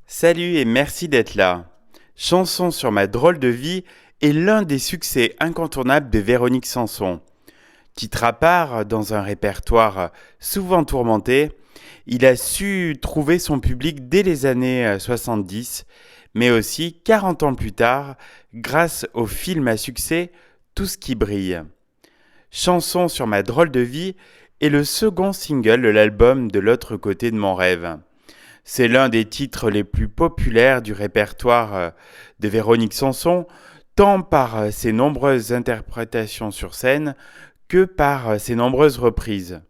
Salut et merci d'être là. Chanson sur ma drôle de vie est l'un des succès incontournables de Véronique Sanson. Titre à part, dans un répertoire souvent tourmenté, il a su trouver son public dès les années 70, mais aussi 40 ans plus tard, grâce au film à succès Tout ce qui brille. Chanson sur ma drôle de vie est le second single de l'album De l'autre côté de mon rêve. C'est l'un des titres les plus populaires du répertoire de Véronique Sanson, tant par ses nombreuses interprétations sur scène que par ses nombreuses reprises.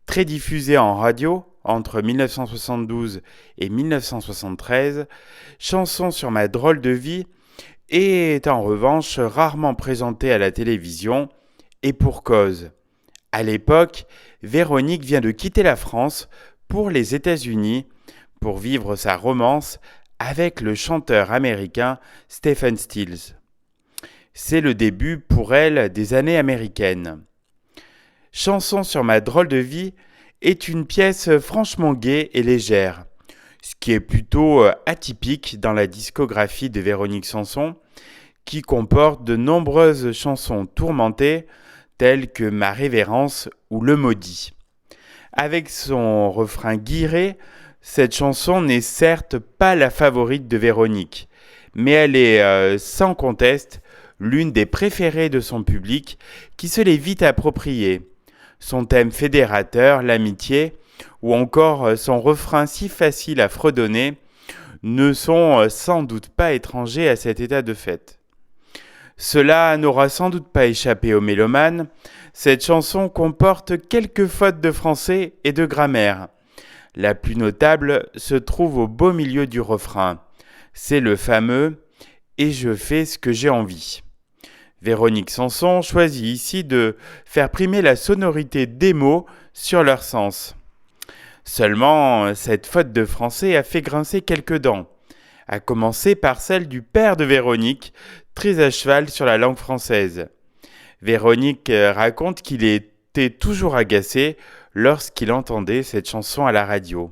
Très diffusée en radio entre 1972 et 1973, Chanson sur ma drôle de vie est en revanche rarement présentée à la télévision, et pour cause. À l'époque, Véronique vient de quitter la France pour les États-Unis pour vivre sa romance avec le chanteur américain Stephen Stills. C'est le début pour elle des années américaines. Chanson sur ma drôle de vie est une pièce franchement gaie et légère, ce qui est plutôt atypique dans la discographie de Véronique Sanson, qui comporte de nombreuses chansons tourmentées telles que Ma révérence ou Le maudit. Avec son refrain guiré, cette chanson n'est certes pas la favorite de Véronique, mais elle est sans conteste l'une des préférées de son public qui se l'est vite appropriée. Son thème fédérateur, l'amitié, ou encore son refrain si facile à fredonner, ne sont sans doute pas étrangers à cet état de fait. Cela n'aura sans doute pas échappé aux mélomanes, cette chanson comporte quelques fautes de français et de grammaire. La plus notable se trouve au beau milieu du refrain. C'est le fameux « Et je fais ce que j'ai envie ». Véronique Sanson choisit ici de faire primer la sonorité des mots sur leur sens. Seulement, cette faute de français a fait grincer quelques dents, à commencer par celle du père de Véronique, très à cheval sur la langue française. Véronique raconte qu'il était toujours agacé lorsqu'il entendait cette chanson à la radio.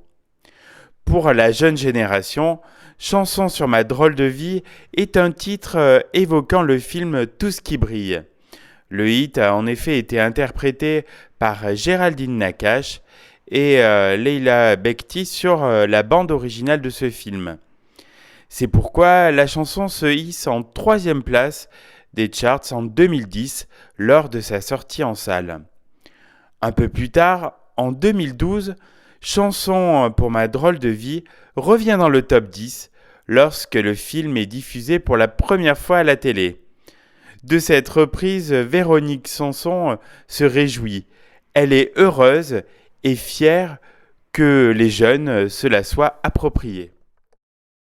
Pour la jeune génération, Chanson sur ma drôle de vie est un titre évoquant le film Tout ce qui brille. Le hit a en effet été interprété par Géraldine Nakache et Leila Bekti sur la bande originale de ce film. C'est pourquoi la chanson se hisse en 3e place des charts en 2010 lors de sa sortie en salle. Un peu plus tard, en 2012, Chanson pour ma drôle de vie revient dans le top 10 lorsque le film est diffusé pour la première fois à la télé. De cette reprise, Véronique Sanson se réjouit. Elle est heureuse et fière que les jeunes se la soient appropriée.